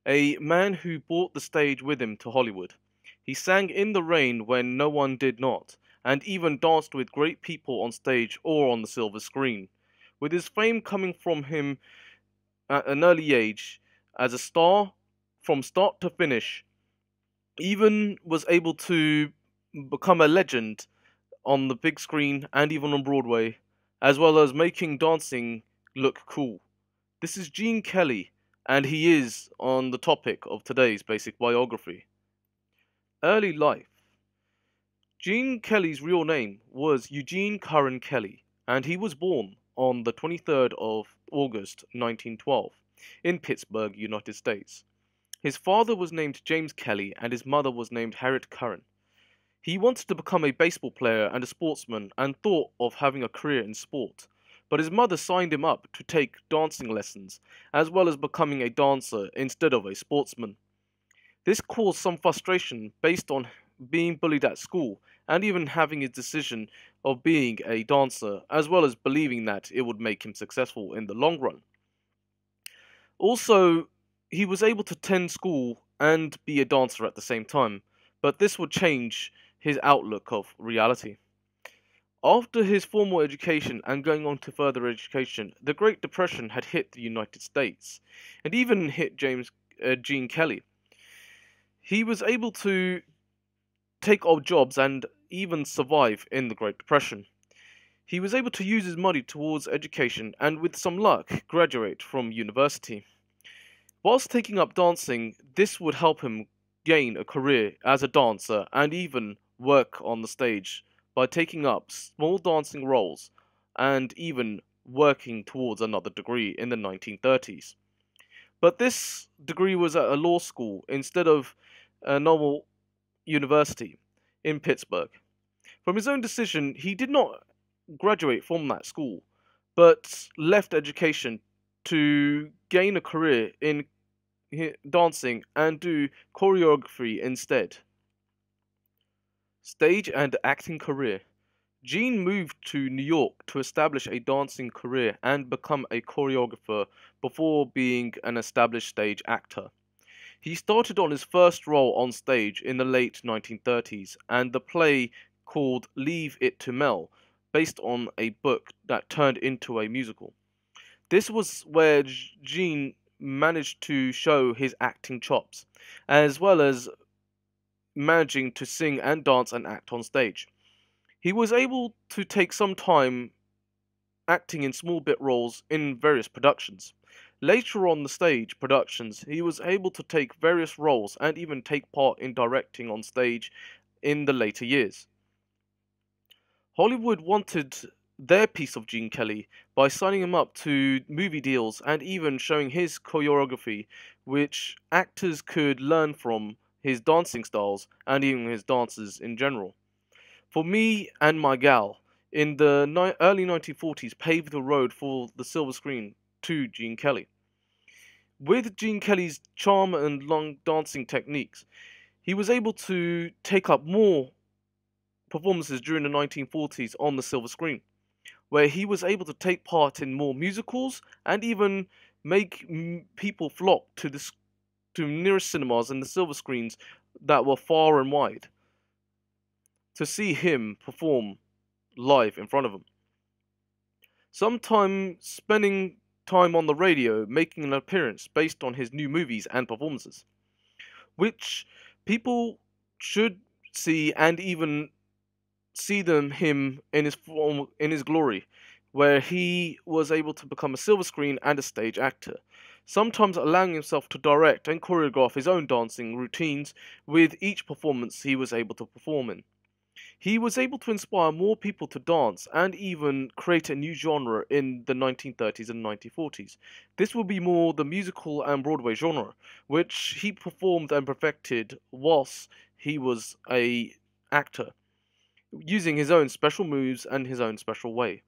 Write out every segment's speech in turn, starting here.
a man who brought the stage with him to Hollywood. He sang in the rain when no one did not, and even danced with great people on stage or on the silver screen. With his fame coming from him at an early age, as a star from start to finish, even was able to become a legend on the big screen and even on Broadway, as well as making dancing look cool. This is Gene Kelly, and he is on the topic of today's basic biography. Early life. Gene Kelly's real name was Eugene Curran Kelly, and he was born on the 23rd of August 1912 in Pittsburgh, United States. His father was named James Kelly and his mother was named Harriet Curran. He wanted to become a baseball player and a sportsman and thought of having a career in sport, but his mother signed him up to take dancing lessons as well as becoming a dancer instead of a sportsman. This caused some frustration based on being bullied at school and even having his decision of being a dancer, as well as believing that it would make him successful in the long run. Also, he was able to attend school and be a dancer at the same time, but this would change his outlook of reality. After his formal education and going on to further education, the Great Depression had hit the United States and even hit Gene Kelly. He was able to take odd jobs and even survive in the Great Depression. He was able to use his money towards education and, with some luck, graduate from university. Whilst taking up dancing, this would help him gain a career as a dancer and even work on the stage by taking up small dancing roles and even working towards another degree in the 1930s. But this degree was at a law school instead of a normal university in Pittsburgh. From his own decision, he did not graduate from that school, but left education to gain a career in dancing and do choreography instead. Stage and acting career. Gene moved to New York to establish a dancing career and become a choreographer before being an established stage actor. He started on his first role on stage in the late 1930s and the play called Leave It to Mel, based on a book that turned into a musical. This was where Gene managed to show his acting chops, as well as managing to sing and dance and act on stage. He was able to take some time acting in small bit roles in various productions. Later on the stage productions, he was able to take various roles and even take part in directing on stage in the later years. Hollywood wanted their piece of Gene Kelly by signing him up to movie deals and even showing his choreography, which actors could learn from his dancing styles and even his dances in general. For Me and My Gal, in the early 1940s, paved the road for the silver screen to Gene Kelly. With Gene Kelly's charm and long dancing techniques, he was able to take up more performances during the 1940s on the silver screen, where he was able to take part in more musicals and even make people flock to nearest cinemas and the silver screens that were far and wide to see him perform live in front of them. Sometimes spending time on the radio making an appearance based on his new movies and performances, which people should see and even see him in his form, in his glory, where he was able to become a silver screen and a stage actor, sometimes allowing himself to direct and choreograph his own dancing routines with each performance he was able to perform in. He was able to inspire more people to dance and even create a new genre in the 1930s and 1940s. This would be more the musical and Broadway genre, which he performed and perfected whilst he was a actor, using his own special moves and his own special way.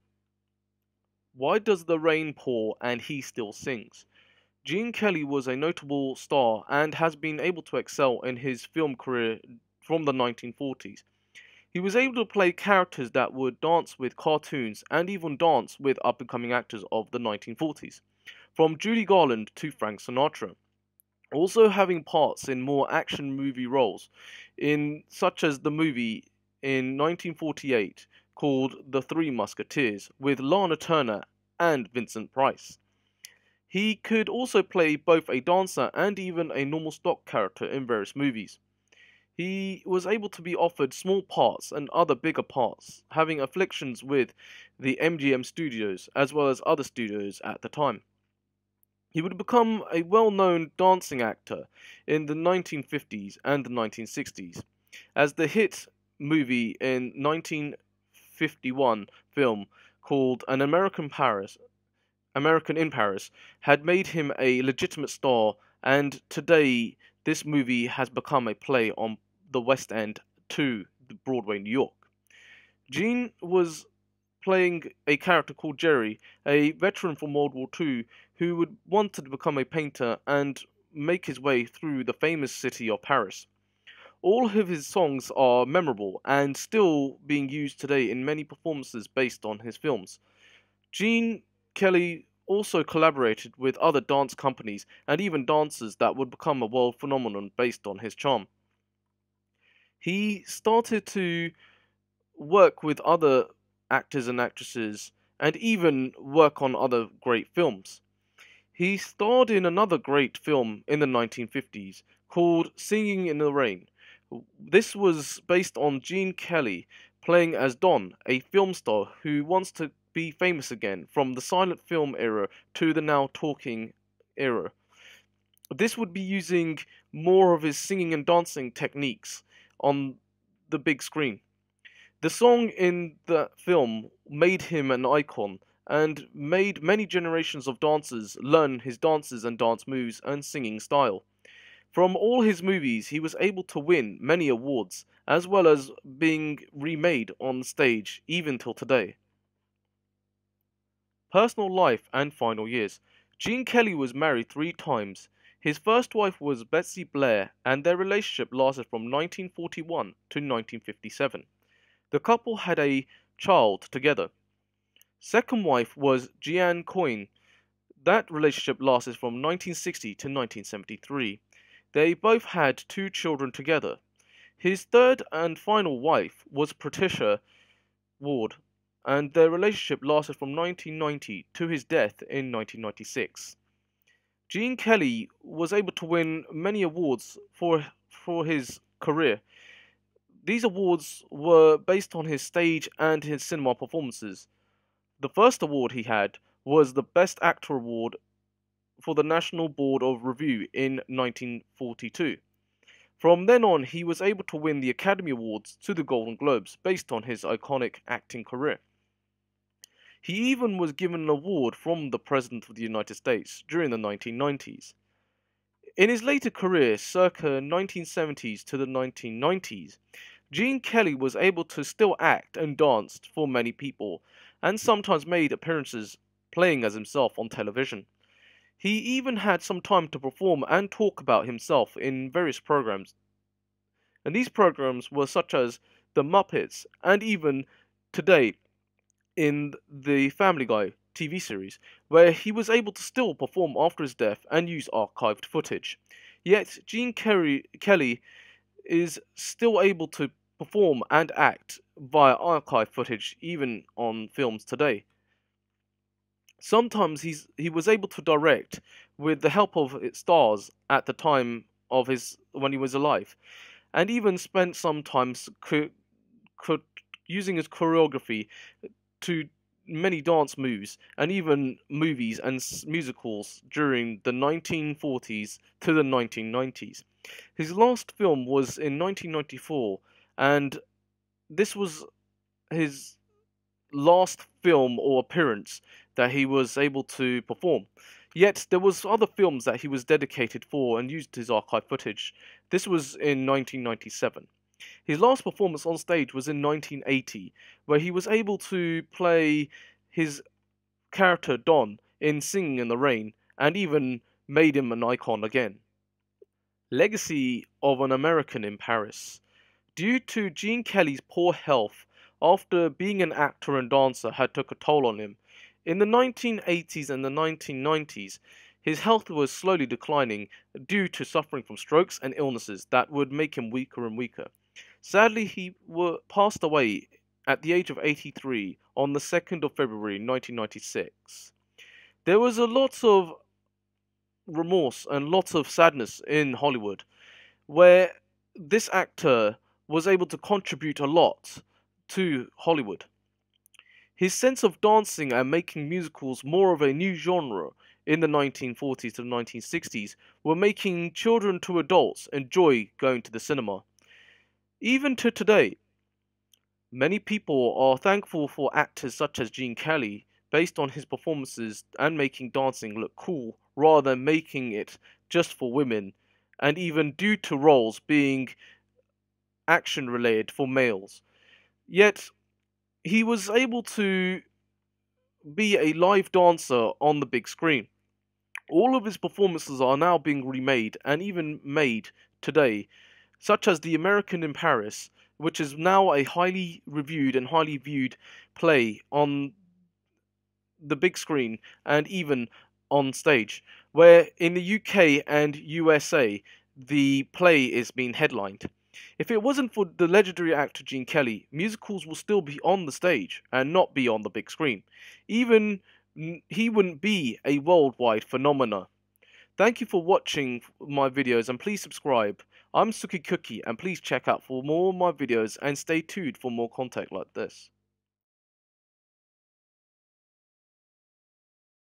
Why does the rain pour and he still sings? Gene Kelly was a notable star and has been able to excel in his film career from the 1940s. He was able to play characters that would dance with cartoons and even dance with up-and-coming actors of the 1940s, from Judy Garland to Frank Sinatra. also having parts in more action movie roles, in such as the movie in 1948 called The Three Musketeers with Lana Turner and Vincent Price. He could also play both a dancer and even a normal stock character in various movies. He was able to be offered small parts and other bigger parts, having afflictions with the MGM studios as well as other studios at the time. He would become a well-known dancing actor in the 1950s and the 1960s, as the hit movie in 1951 film called American in Paris had made him a legitimate star, and today this movie has become a play on the West End to Broadway, New York. Gene was playing a character called Jerry, a veteran from World War II who would wanted to become a painter and make his way through the famous city of Paris. All of his songs are memorable and still being used today in many performances based on his films. Gene Kelly also collaborated with other dance companies and even dancers that would become a world phenomenon based on his charm. He started to work with other actors and actresses and even work on other great films. He starred in another great film in the 1950s called Singing in the Rain. This was based on Gene Kelly playing as Don, a film star who wants to be famous again from the silent film era to the now talking era. This would be using more of his singing and dancing techniques on the big screen. The song in the film made him an icon and made many generations of dancers learn his dances and dance moves and singing style. From all his movies, he was able to win many awards, as well as being remade on stage even till today. Personal life and final years. Gene Kelly was married 3 times. His first wife was Betsy Blair, and their relationship lasted from 1941 to 1957. The couple had a child together. Second wife was Jeanne Coyne. That relationship lasted from 1960 to 1973. They both had 2 children together. His third and final wife was Patricia Ward, and their relationship lasted from 1990 to his death in 1996. Gene Kelly was able to win many awards for his career. These awards were based on his stage and his cinema performances. The first award he had was the Best Actor Award for the National Board of Review in 1942. From then on, he was able to win the Academy Awards to the Golden Globes based on his iconic acting career. He even was given an award from the President of the United States during the 1990s. In his later career, circa 1970s to the 1990s, Gene Kelly was able to still act and dance for many people, and sometimes made appearances playing as himself on television. He even had some time to perform and talk about himself in various programs, and these programs were such as The Muppets and even today in the Family Guy TV series, where he was able to still perform after his death and use archived footage. Yet Kelly is still able to perform and act via archive footage even on films today. Sometimes he was able to direct with the help of stars at the time of his when he was alive, and even spent some time using his choreography to many dance moves and even movies and musicals during the 1940s to the 1990s. His last film was in 1994, and this was his last film or appearance that he was able to perform. Yet there was other films that he was dedicated for and used his archive footage. This was in 1997. His last performance on stage was in 1980, where he was able to play his character Don in Singing in the Rain, and even made him an icon again. Legacy of an American in Paris. Due to Gene Kelly's poor health after being an actor and dancer had took a toll on him, in the 1980s and the 1990s, His health was slowly declining due to suffering from strokes and illnesses that would make him weaker and weaker. Sadly, he passed away at the age of 83 on the 2nd of February 1996. There was a lot of remorse and lots of sadness in Hollywood, where this actor was able to contribute a lot to Hollywood. His sense of dancing and making musicals more of a new genre in the 1940s to the 1960s were making children to adults enjoy going to the cinema. Even to today, many people are thankful for actors such as Gene Kelly based on his performances and making dancing look cool rather than making it just for women, and even due to roles being action related for males. Yet he was able to be a live dancer on the big screen. All of his performances are now being remade and even made today, such as The American in Paris, which is now a highly reviewed and highly viewed play on the big screen and even on stage, where in the UK and USA the play is being headlined. If it wasn't for the legendary actor Gene Kelly, musicals will still be on the stage and not be on the big screen. Even he wouldn't be a worldwide phenomena. Thank you for watching my videos and please subscribe. I'm Suki Cookie and please check out for more of my videos and stay tuned for more content like this.